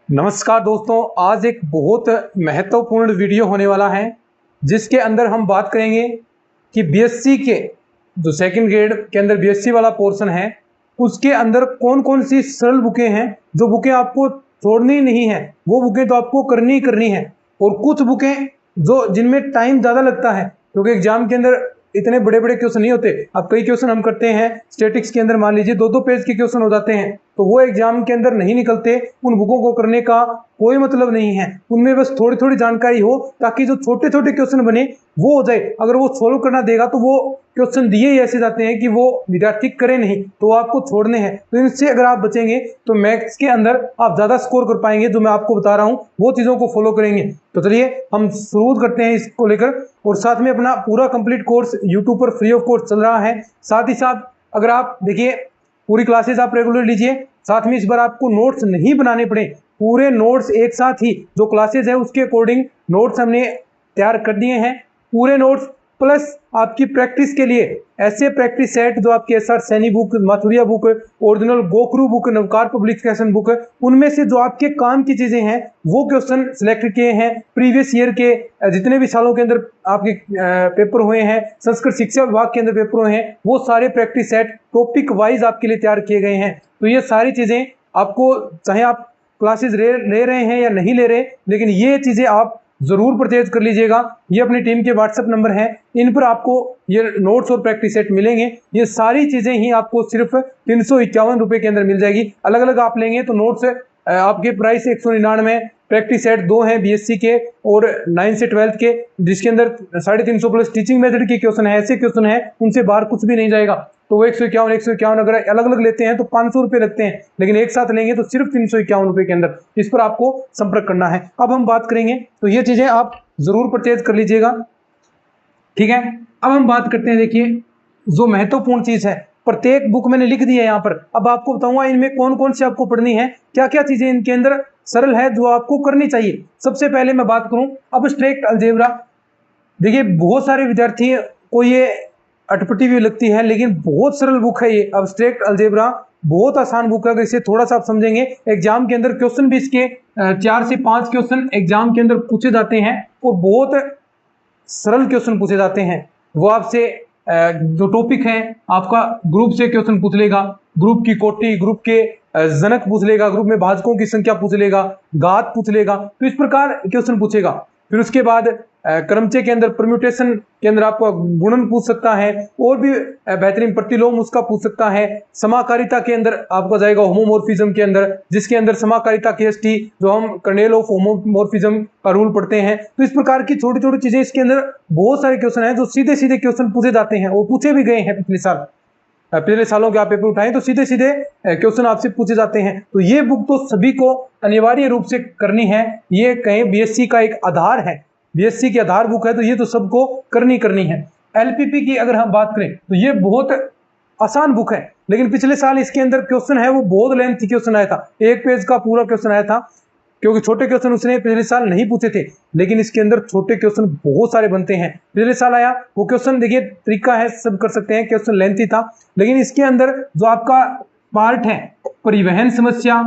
नमस्कार दोस्तों, आज एक बहुत महत्वपूर्ण वीडियो होने वाला है जिसके अंदर हम बात करेंगे कि बीएससी के जो सेकंड ग्रेड के अंदर बीएससी वाला पोर्शन है उसके अंदर कौन कौन सी सरल बुकें हैं जो बुकें आपको छोड़नी नहीं है, वो बुकें तो आपको करनी ही करनी है। और कुछ बुकें जो जिनमें टाइम ज़्यादा लगता है क्योंकि एग्जाम के अंदर इतने बड़े बड़े क्वेश्चन नहीं होते। अब कई क्वेश्चन हम करते हैं स्टैटिक्स के अंदर, मान लीजिए 2-2 पेज के क्वेश्चन हो जाते हैं, तो वो एग्जाम के अंदर नहीं निकलते। उन बुकों को करने का कोई मतलब नहीं है, उनमें बस थोड़ी थोड़ी जानकारी हो ताकि जो छोटे छोटे क्वेश्चन बने वो हो जाए। अगर वो सोल्व करना देगा तो वो क्वेश्चन दिए ही ऐसे जाते हैं कि वो विद्यार्थी करे नहीं, तो आपको छोड़ने हैं। तो इनसे अगर आप बचेंगे तो मैथ्स के अंदर आप ज़्यादा स्कोर कर पाएंगे। जो मैं आपको बता रहा हूँ वो चीज़ों को फॉलो करेंगे। तो चलिए हम शुरू करते हैं इसको लेकर। और साथ में अपना पूरा कंप्लीट कोर्स यूट्यूब पर फ्री ऑफ कॉस्ट चल रहा है। साथ ही साथ अगर आप देखिए पूरी क्लासेस आप रेगुलर लीजिए, साथ में इस बार आपको नोट्स नहीं बनाने पड़े, पूरे नोट्स एक साथ ही जो क्लासेस है उसके अकॉर्डिंग नोट्स हमने तैयार कर दिए हैं। पूरे नोट्स प्लस आपकी प्रैक्टिस के लिए ऐसे प्रैक्टिस सेट जो आपके SR Saini book, Mathuria book, original Gokhru book, Navkar publication book, उनमें से जो आपके काम की चीजें हैं वो क्वेश्चन सिलेक्ट किए हैं। प्रीवियस ईयर के जितने भी सालों के अंदर आपके पेपर हुए हैं, संस्कृत शिक्षा विभाग के अंदर पेपर हुए हैं, वो सारे प्रैक्टिस सेट टॉपिक वाइज आपके लिए तैयार किए गए हैं। तो ये सारी चीजें आपको, चाहे आप क्लासेस ले रहे हैं या नहीं ले रहे, लेकिन ये चीजें आप जरूर परचेज कर लीजिएगा। ये अपनी टीम के व्हाट्सएप नंबर हैं, इन पर आपको ये नोट्स और प्रैक्टिस सेट मिलेंगे। ये सारी चीजें ही आपको सिर्फ 351 रुपए के अंदर मिल जाएगी। अलग अलग आप लेंगे तो नोट्स आपके प्राइस 199, प्रैक्टिस सेट 2 हैं बीएससी के और 9 से 12 के, जिसके अंदर 350 प्लस टीचिंग मेथड के क्वेश्चन है। ऐसे क्वेश्चन है उनसे बाहर कुछ भी नहीं जाएगा। तो वो 151 अगर अलग अलग लेते हैं तो 500 रुपये लगते हैं, लेकिन एक साथ लेंगे तो सिर्फ 351 रुपये के अंदर। इस पर आपको संपर्क करना है। अब हम बात करेंगे, तो ये चीजें आप जरूर परचेज कर लीजिएगा, ठीक है। अब हम बात करते हैं, देखिए जो महत्वपूर्ण चीज है, प्रत्येक बुक मैंने लिख दी है यहाँ पर। अब आपको बताऊंगा इनमें कौन कौन सी आपको पढ़नी है, क्या क्या चीजें इनके अंदर सरल है जो आपको करनी चाहिए। सबसे पहले मैं बात करूं अब्स्ट्रैक्ट अलजेब्रा। देखिए बहुत सारे विद्यार्थी को ये अटपटी भी लगती है, लेकिन बहुत सरल बुक है ये अब्स्ट्रैक्ट अलजेब्रा। बहुत आसान बुक है, अगर इसे थोड़ा सा आप समझेंगे। एग्जाम के अंदर क्वेश्चन भी इसके 4 से 5 क्वेश्चन एग्जाम के अंदर पूछे जाते हैं और बहुत सरल क्वेश्चन पूछे जाते हैं। वो आपसे जो टॉपिक है आपका ग्रुप से क्वेश्चन पूछ लेगा, ग्रुप की कोटि, ग्रुप के जनक पूछ लेगा, ग्रुप में भाजकों की संख्या पूछ लेगा, घात पूछ लेगा, तो इस प्रकार क्वेश्चन पूछेगा। फिर उसके बाद क्रमचय के अंदर परम्यूटेशन के अंदर आपका गुणन पूछ सकता है, और भी बेहतरीन प्रतिलोम उसका पूछ सकता है। समाकारिता के अंदर आपका जाएगा होमोमॉर्फिज्म के अंदर, जिसके अंदर समाकारिता केएसटी जो हम कर्नेल ऑफ होमोमॉर्फिज्म का रूल पढ़ते हैं। तो इस प्रकार की छोटी छोटी चीजें इसके अंदर बहुत सारे क्वेश्चन हैं जो सीधे सीधे क्वेश्चन पूछे जाते हैं और पूछे भी गए हैं पिछले साल। पिछले सालों के आप पेपर उठाएं तो सीधे सीधे क्वेश्चन आपसे पूछे जाते हैं। तो ये बुक तो सभी को अनिवार्य रूप से करनी है। ये कहें बीएससी का एक आधार है, बीएससी की आधार बुक है, तो ये तो सबको करनी है। एलपीपी की अगर हम बात करें तो ये बहुत आसान बुक है, लेकिन पिछले साल इसके अंदर क्वेश्चन है वो बहुत लेंथी क्वेश्चन आया था, 1 पेज का पूरा क्वेश्चन आया था, क्योंकि छोटे क्वेश्चन उसने पिछले साल नहीं पूछे थे। लेकिन इसके अंदर छोटे क्वेश्चन बहुत सारे बनते हैं। पिछले साल आया वो क्वेश्चन, देखिए तरीका है, सब कर सकते हैं, क्वेश्चन लेंथी था, लेकिन इसके अंदर जो आपका पार्ट है परिवहन समस्या,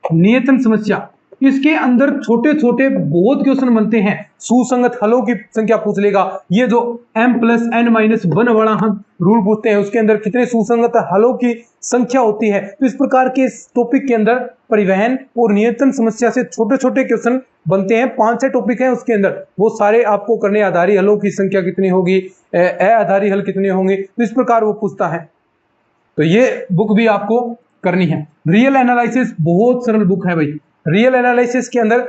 नियतन समस्या, इसके अंदर छोटे छोटे बहुत क्वेश्चन बनते हैं। सुसंगत हलों की संख्या पूछ लेगा, ये जो m+n-1 वाला हम रूल पूछते हैं उसके अंदर कितने सुसंगत हलों की संख्या होती है। तो इस प्रकार के टॉपिक के अंदर परिवहन और नियंत्रण समस्या से छोटे छोटे क्वेश्चन बनते हैं। 5-6 टॉपिक हैं उसके अंदर, वो सारे आपको करने। आधारी हलों की संख्या कितनी होगी, अआधारी हल कितने होंगे, तो इस प्रकार वो पूछता है। तो ये बुक भी आपको करनी है। रियल एनालिसिस बहुत सरल बुक है भाई। रियल एनालिसिस के अंदर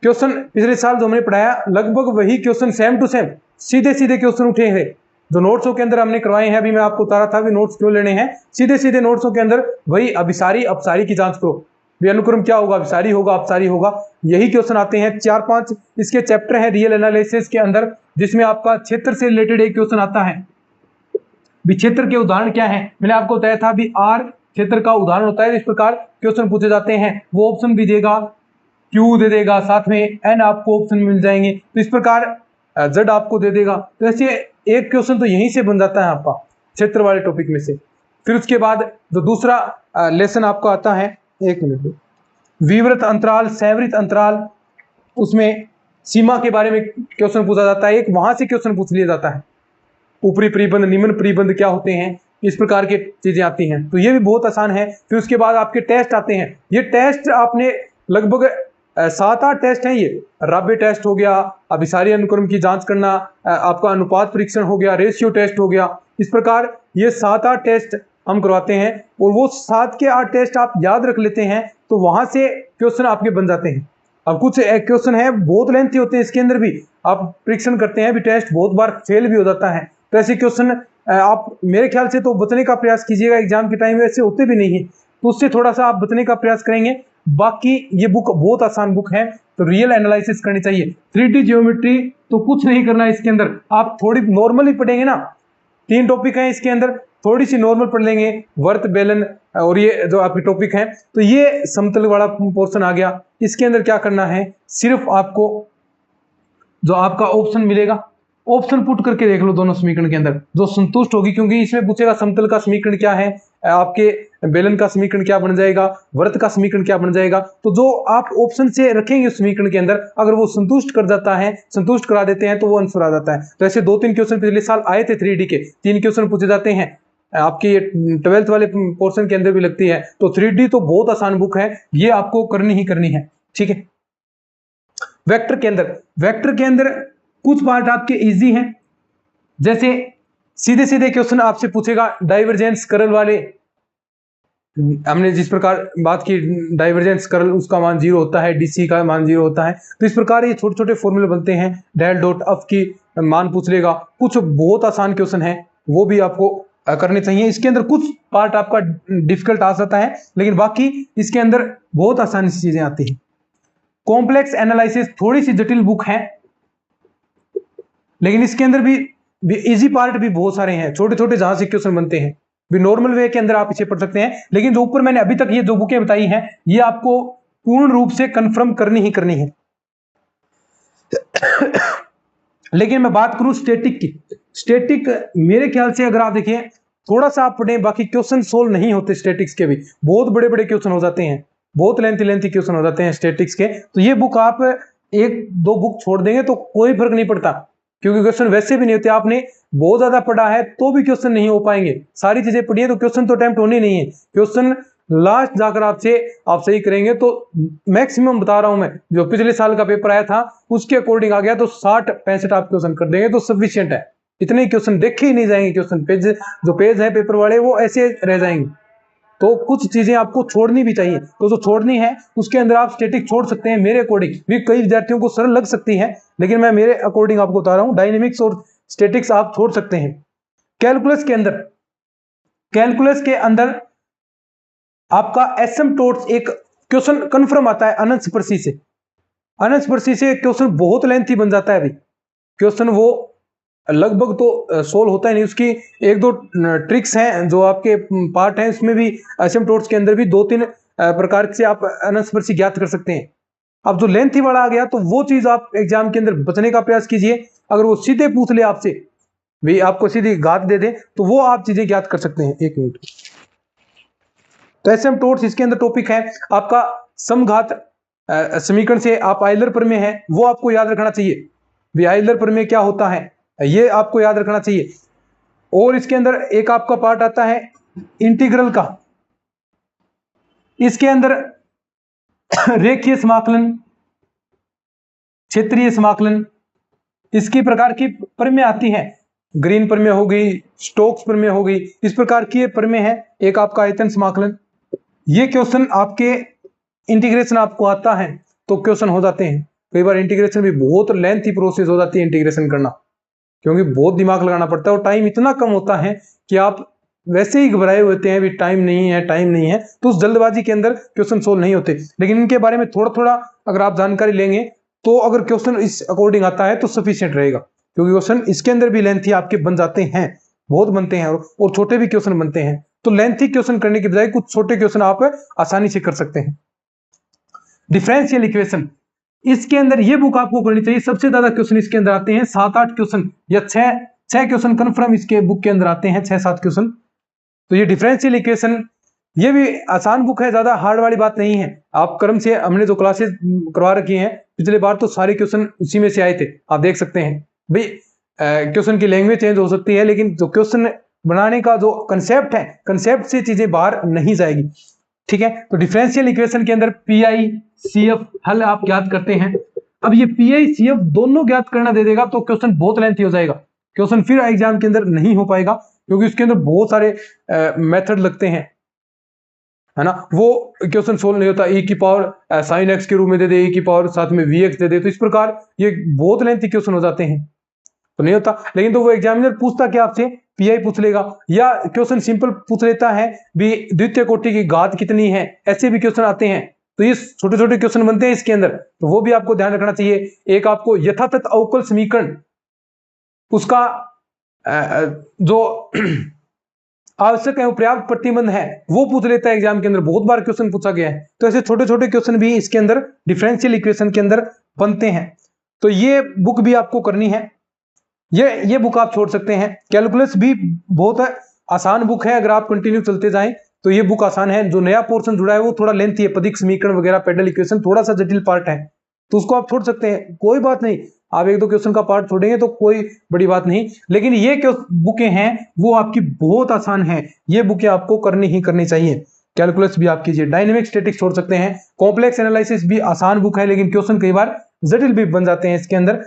क्वेश्चन पिछले साल जो हमने पढ़ाया लगभग वही क्वेश्चन सेम टू सेम सीधे सीधे क्वेश्चन उठे हैं। जो नोट्सों के अंदर हमने करवाए हैं, अभी मैं आपको बता रहा था भी नोट्स क्यों लेने हैं, सीधे सीधे नोट्सों के अंदर वही अभिसारी अपसारी की जांच करो, भी अनुक्रम क्या होगा, अभिसारी होगा अपसारी होगा, यही क्वेश्चन आते हैं। 4-5 इसके चैप्टर हैं रियल एनालिसिस के अंदर, जिसमें आपका क्षेत्र से रिलेटेड एक क्वेश्चन आता है। भी क्षेत्र के उदाहरण क्या है, मैंने आपको बताया था भी आर क्षेत्र का उदाहरण होता है। इस प्रकार क्वेश्चन पूछे जाते हैं। वो ऑप्शन भी देगा, क्यू दे देगा, साथ में एन आपको ऑप्शन मिल जाएंगे, तो इस प्रकार जेड आपको दे देगा। तो ऐसे एक क्वेश्चन तो यहीं से बन जाता है आपका क्षेत्र वाले टॉपिक में से। फिर उसके बाद जो दूसरा लेसन आपका आता है, 1 मिनट, विवृत अंतराल, सैवृत अंतराल, उसमें सीमा के बारे में क्वेश्चन पूछा जाता है, एक वहां से क्वेश्चन पूछ लिया जाता है। ऊपरी परिबंध, निम्न परिबंध क्या होते हैं, इस प्रकार की चीजें आती हैं, तो ये भी बहुत आसान है। फिर उसके बाद आपके टेस्ट आते हैं। ये टेस्ट आपने लगभग 7-8 टेस्ट हैं। ये राबे टेस्ट हो गया, अभिसारी अनुक्रम की जांच करना, आपका अनुपात परीक्षण हो गया, रेशियो टेस्ट हो गया, इस प्रकार ये 7-8 टेस्ट हम करवाते हैं। और वो 7 के 8 टेस्ट आप याद रख लेते हैं तो वहां से क्वेश्चन आपके बन जाते हैं। अब कुछ क्वेश्चन है बहुत लेंथी होते हैं, इसके अंदर भी आप परीक्षण करते हैं भी, टेस्ट बहुत बार फेल भी हो जाता है। तो ऐसे क्वेश्चन आप मेरे ख्याल से तो बचने का प्रयास कीजिएगा, एग्जाम के टाइम में ऐसे होते भी नहीं है, तो उससे थोड़ा सा आप बचने का प्रयास करेंगे। बाकी ये बुक बहुत आसान बुक है, तो रियल एनालिसिस करनी चाहिए। 3D ज्योमेट्री तो कुछ नहीं करना है इसके अंदर, आप थोड़ी नॉर्मली पढ़ेंगे ना, 3 टॉपिक हैं इसके अंदर, थोड़ी सी नॉर्मल पढ़ लेंगे, वर्त बेलन और ये जो आपके टॉपिक हैं, तो ये समतल वाला पोर्शन आ गया। इसके अंदर क्या करना है, सिर्फ आपको जो आपका ऑप्शन मिलेगा, ऑप्शन पुट करके देख लो दोनों समीकरण के अंदर, जो संतुष्ट होगी, क्योंकि इसमें पूछेगा समतल का समीकरण क्या है, आपके बेलन का समीकरण क्या बन जाएगा, वृत्त का समीकरण क्या बन जाएगा, तो जो आप ऑप्शन से रखेंगे उस समीकरण के अंदर, अगर वो संतुष्ट कर जाता है, संतुष्ट करा देते हैं, तो वो आंसर आ जाता है। तो ऐसे 2-3 क्वेश्चन पिछले साल आए थे 3D के, 3 क्वेश्चन पूछे जाते हैं, आपकी 12th वाले पोर्शन के अंदर भी लगती है। तो 3D तो बहुत आसान बुक है, ये आपको करनी ही करनी है, ठीक है। वेक्टर के अंदर कुछ पार्ट आपके इजी हैं, जैसे सीधे सीधे क्वेश्चन आपसे पूछेगा डाइवर्जेंस कर्ल वाले, हमने जिस प्रकार बात की डाइवर्जेंस कर्ल उसका मान 0 होता है, डीसी का मान 0 होता है, तो इस प्रकार ये छोटे छोटे फॉर्मूले बनते हैं। डेल डॉट अफ की मान पूछ लेगा, कुछ बहुत आसान क्वेश्चन है वो भी आपको करने चाहिए। इसके अंदर कुछ पार्ट आपका डिफिकल्ट आ सकता है, लेकिन बाकी इसके अंदर बहुत आसानी से चीजें आती हैं। कॉम्प्लेक्स एनालिसिस थोड़ी सी जटिल बुक है, लेकिन इसके अंदर भी इजी पार्ट भी बहुत सारे हैं, छोटे छोटे जहां से क्वेश्चन बनते हैं, भी नॉर्मल वे के अंदर आप इसे पढ़ सकते हैं। लेकिन जो ऊपर मैंने अभी तक ये जो बुकें बताई हैं, ये आपको पूर्ण रूप से कंफर्म करनी ही करनी है। लेकिन मैं बात करूं स्टैटिक की, स्टैटिक मेरे ख्याल से अगर आप देखिए थोड़ा सा आप पढ़ें, बाकी क्वेश्चन सोल्व नहीं होते स्टैटिक्स के भी, बहुत बड़े बड़े क्वेश्चन हो जाते हैं, बहुत लेंथी क्वेश्चन हो जाते हैं स्टैटिक्स के। तो ये बुक आप 1-2 बुक छोड़ देंगे तो कोई फर्क नहीं पड़ता, क्योंकि क्वेश्चन वैसे भी नहीं होते। आपने बहुत ज्यादा पढ़ा है तो भी क्वेश्चन नहीं हो पाएंगे, सारी चीजें पढ़िए तो क्वेश्चन तो अटेम्प्ट होनी नहीं है, क्वेश्चन लास्ट जाकर आप सही करेंगे तो मैक्सिमम बता रहा हूं मैं, जो पिछले साल का पेपर आया था उसके अकॉर्डिंग आ गया तो 60-65 आप क्वेश्चन कर देंगे तो सफिशिएंट है। इतने क्वेश्चन देखे ही नहीं जाएंगे, क्वेश्चन पेज जो पेज है पेपर वाले वो ऐसे रह जाएंगे। तो कुछ चीजें आपको छोड़नी भी चाहिए, तो जो छोड़नी है उसके अंदर आप स्टैटिक छोड़ सकते हैं मेरे अकॉर्डिंग भी। कई विद्यार्थियों को सरल लग सकती है, लेकिन मैं मेरे अकॉर्डिंग आपको बता रहा हूं, डायनेमिक्स और स्टैटिक्स आप छोड़ सकते हैं। कैलकुलस के अंदर आपका एसिम्पटोट्स एक क्वेश्चन कंफर्म आता है अनंतस्पर्शी से। अनंतस्पर्शी से क्वेश्चन बहुत लेंथी बन जाता है अभी क्वेश्चन, वो लगभग तो सोल्व होता ही नहीं, उसकी 1-2 ट्रिक्स हैं जो आपके पार्ट हैं, उसमें भी एसिम्पटोट्स के अंदर भी 2-3 प्रकार से आप अनंतस्पर्शी ज्ञात कर सकते हैं। अब जो लेंथी वाला आ गया तो वो चीज आप एग्जाम के अंदर बचने का प्रयास कीजिए। अगर वो सीधे पूछ ले आपसे, भी आपको सीधी घात दे दे, तो वो आप चीजें ज्ञात कर सकते हैं। 1 मिनट। तो एसिम्पटोट्स इसके अंदर टॉपिक है आपका समघात समीकरण से, आप आइलर प्रमेय है वो आपको याद रखना चाहिए, भी आइलर प्रमेय क्या होता है ये आपको याद रखना चाहिए। और इसके अंदर एक आपका पार्ट आता है इंटीग्रल का, इसके अंदर रेखीय समाकलन, क्षेत्रीय समाकलन, इसकी प्रकार की प्रमेय आती है, ग्रीन प्रमेय हो गई, स्टोक्स प्रमेय हो गई, इस प्रकार की प्रमेय है। एक आपका आयतन समाकलन, ये क्वेश्चन आपके इंटीग्रेशन आपको आता है तो क्वेश्चन हो जाते हैं। कई बार इंटीग्रेशन भी बहुत लेंथी प्रोसेस हो जाती है इंटीग्रेशन करना, क्योंकि बहुत दिमाग लगाना पड़ता है और टाइम इतना कम होता है कि आप वैसे ही घबराए होते हैं भी टाइम नहीं है, तो उस जल्दबाजी के अंदर क्वेश्चन सोल्व नहीं होते। लेकिन इनके बारे में थोड़ा थोड़ा अगर आप जानकारी लेंगे तो अगर क्वेश्चन इस अकॉर्डिंग आता है तो सफिशिएंट रहेगा, क्योंकि क्वेश्चन इसके अंदर भी लेंथी आपके बन जाते हैं, बहुत बनते हैं और छोटे भी क्वेश्चन बनते हैं। तो लेंथी क्वेश्चन करने के बजाय कुछ छोटे क्वेश्चन आप आसानी से कर सकते हैं। डिफरेंशियल इक्वेशन, इसके अंदर ये बुक आपको करनी चाहिए, सबसे ज्यादा क्वेश्चन इसके अंदर आते हैं, 7-8 क्वेश्चन या 6 क्वेश्चन कन्फर्म इसके बुक के अंदर आते हैं, 6-7 क्वेश्चन। तो ये डिफरेंशियल इक्वेशन ये भी आसान बुक है, ज्यादा हार्ड वाली बात नहीं है। आप क्रम से हमने जो क्लासेस करवा रखी हैं पिछले बार तो सारे क्वेश्चन उसी में से आए थे, आप देख सकते हैं भाई। क्वेश्चन की लैंग्वेज चेंज हो सकती है लेकिन जो क्वेश्चन बनाने का जो कंसेप्ट है, कंसेप्ट से चीजें बाहर नहीं जाएगी, ठीक है। तो डिफरेंशियल इक्वेशन के अंदर पीआई सीएफ हल आप ज्ञात करते हैं। अब ये पीआई सीएफ दोनों ज्ञात करना दे देगा तो क्वेश्चन बहुत लेंथी हो जाएगा, क्वेश्चन फिर एग्जाम के अंदर नहीं हो पाएगा क्योंकि उसके अंदर बहुत सारे मेथड लगते हैं, है ना। वो क्वेश्चन सोल्व नहीं होता, e की पावर साइन एक्स के रूप में दे दे, e की पावर साथ में वी एक्स दे दे, तो इस प्रकार ये बहुत लेंथी क्वेश्चन हो जाते हैं, तो नहीं होता। लेकिन तो वो एग्जामिनर पूछता क्या आपसे, पीआई पूछ लेगा, या क्वेश्चन सिंपल पूछ लेता है भी द्वितीय कोटि की घात कितनी है, ऐसे भी क्वेश्चन आते हैं। तो ये छोटे छोटे क्वेश्चन बनते हैं इसके अंदर, तो वो भी आपको ध्यान रखना चाहिए। एक आपको यथातथ अवकल समीकरण उसका जो आवश्यक है, वो पर्याप्त प्रतिबंध है, वो पूछ लेता है एग्जाम के अंदर, बहुत बार क्वेश्चन पूछा गया है। तो ऐसे छोटे छोटे क्वेश्चन भी इसके अंदर डिफरेंशियल इक्वेशन के अंदर बनते हैं। तो ये बुक भी आपको करनी है, ये बुक आप छोड़ सकते हैं। कैलकुलस भी बहुत आसान बुक है, अगर आप कंटिन्यू चलते जाएं तो ये बुक आसान है। जो नया पोर्शन जुड़ा है वो थोड़ा लेंथी है, पदिक समीकरण वगैरह पेडल इक्वेशन थोड़ा सा जटिल पार्ट है, तो उसको आप छोड़ सकते हैं, कोई बात नहीं। आप एक दो क्वेश्चन का पार्ट छोड़ेंगे तो कोई बड़ी बात नहीं, लेकिन ये बुकें हैं वो आपकी बहुत आसान है, ये बुकें आपको करनी ही करनी चाहिए। कैलकुलस भी आप कीजिए, डायनेमिक स्टैटिक्स छोड़ सकते हैं, कॉम्प्लेक्स एनालिसिस भी आसान बुक है लेकिन क्वेश्चन कई बार जटिल भी बन जाते हैं इसके अंदर।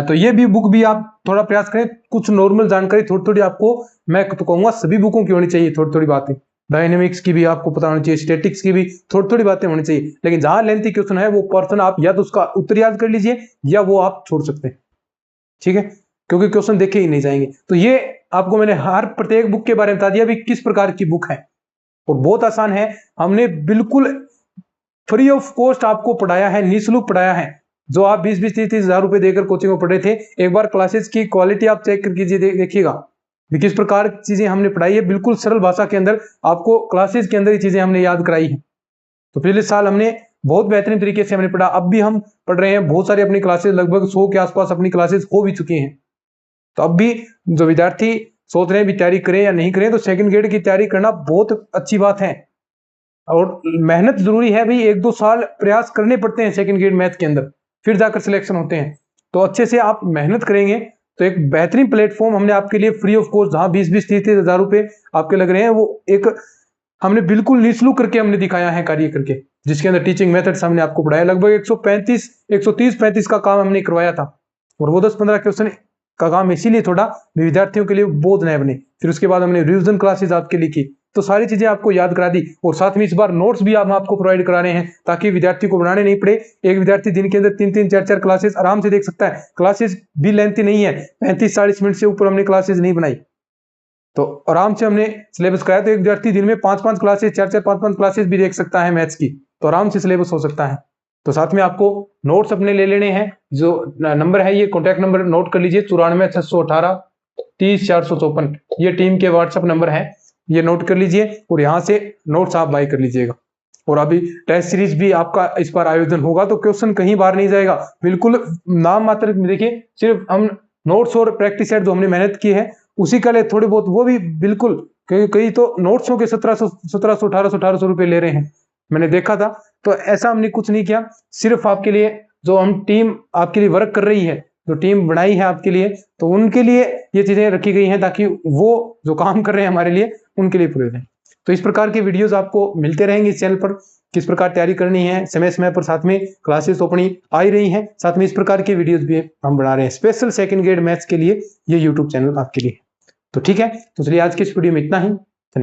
तो ये भी बुक भी आप थोड़ा प्रयास करें, कुछ नॉर्मल जानकारी थोड़ी थोड़ी आपको, मैं तो कहूंगा सभी बुकों की होनी चाहिए थोड़ी थोड़ी बातें, डायनेमिक्स की भी आपको पता होनी चाहिए, स्टैटिक्स की भी थोड़ी थोड़ी बातें होनी चाहिए। लेकिन जहां लेंथी क्वेश्चन है वो पर्सन आप या तो उसका उत्तर याद कर लीजिए या वो आप छोड़ सकते हैं, ठीक है, क्योंकि क्वेश्चन देखे ही नहीं जाएंगे। तो ये आपको मैंने हर प्रत्येक बुक के बारे में बता दिया भी किस प्रकार की बुक है, और बहुत आसान है। हमने बिल्कुल फ्री ऑफ कॉस्ट आपको पढ़ाया है, निःशुल्क पढ़ाया है। जो आप 20-30 हजार रुपए देकर कोचिंग में पढ़ रहे थे, एक बार क्लासेस की क्वालिटी आप चेक कर कीजिए, देखिएगा किस प्रकार चीजें हमने पढ़ाई है, बिल्कुल सरल भाषा के अंदर आपको क्लासेस के अंदर ये चीजें हमने याद कराई है। तो पिछले साल हमने बहुत बेहतरीन तरीके से हमने पढ़ा, अब भी हम पढ़ रहे हैं, बहुत सारी अपनी क्लासेस लगभग 100 के आसपास अपनी क्लासेस हो भी चुकी हैं। तो अब भी जो विद्यार्थी सोच रहे हैं भी तैयारी करें या नहीं करें, तो सेकंड ग्रेड की तैयारी करना बहुत अच्छी बात है, और मेहनत जरूरी है भाई, 1-2 साल प्रयास करने पड़ते हैं सेकंड ग्रेड मैथ के अंदर, फिर जाकर सिलेक्शन होते हैं। तो अच्छे से आप मेहनत करेंगे तो एक बेहतरीन प्लेटफॉर्म हमने आपके लिए फ्री ऑफ कॉस्ट, जहां 20-30 हजार रुपए आपके लग रहे हैं, वो एक हमने बिल्कुल निःशुल्क करके हमने दिखाया है कार्य करके, जिसके अंदर टीचिंग मेथड्स हमने आपको पढ़ाया। लगभग 130-135 का काम हमने करवाया था, और वो 10-15 क्वेश्चन का काम इसीलिए थोड़ा विद्यार्थियों के लिए बोझ न बने। फिर उसके बाद हमने रिविजन क्लासेस आपके लिए की, तो सारी चीजें आपको याद करा दी, और साथ में इस बार नोट्स भी हम आपको प्रोवाइड करा रहे हैं ताकि विद्यार्थी को बनाने नहीं पड़े। एक विद्यार्थी दिन के अंदर 3-3, 4-4 क्लासेस आराम से देख सकता है। क्लासेस भी लेंथी नहीं है, 35-40 मिनट से ऊपर हमने क्लासेस नहीं बनाई, तो आराम से हमने सिलेबस कराया। तो एक विद्यार्थी दिन में 5-5 क्लासेस, 4-4, 5-5 क्लासेस भी देख सकता है मैथ्स की, तो आराम से सिलेबस हो सकता है। तो साथ में आपको नोट्स अपने ले लेने हैं, जो नंबर है ये कॉन्टैक्ट नंबर नोट कर लीजिए, 94-618-30-454, ये टीम के व्हाट्सएप नंबर है, ये नोट कर लीजिए, और यहाँ से नोट्स आप बाय कर लीजिएगा। और अभी टेस्ट सीरीज भी आपका इस बार आयोजन होगा, तो क्वेश्चन कहीं बाहर नहीं जाएगा, बिल्कुल नाम मात्र देखिए, सिर्फ हम नोट्स और प्रैक्टिस सेट जो हमने मेहनत की है उसी का लिए थोड़ी बहुत, वो भी बिल्कुल कई तो नोट्सों के 1700 1800 रुपए ले रहे हैं, मैंने देखा था। तो ऐसा हमने कुछ नहीं किया, सिर्फ आपके लिए जो हम टीम आपके लिए वर्क कर रही है, जो टीम बनाई है आपके लिए, तो उनके लिए ये चीजें रखी गई हैं ताकि वो जो काम कर रहे हैं हमारे लिए उनके लिए पूरे रहें। तो इस प्रकार के वीडियोस आपको मिलते रहेंगे इस चैनल पर, किस प्रकार तैयारी करनी है समय समय पर, साथ में क्लासेस अपनी आ ही रही हैं, साथ में इस प्रकार के वीडियोस भी हम बना रहे हैं स्पेशल सेकंड ग्रेड मैथ्स के लिए, ये यूट्यूब चैनल आपके लिए। तो ठीक है, तो चलिए आज की इस वीडियो में इतना ही।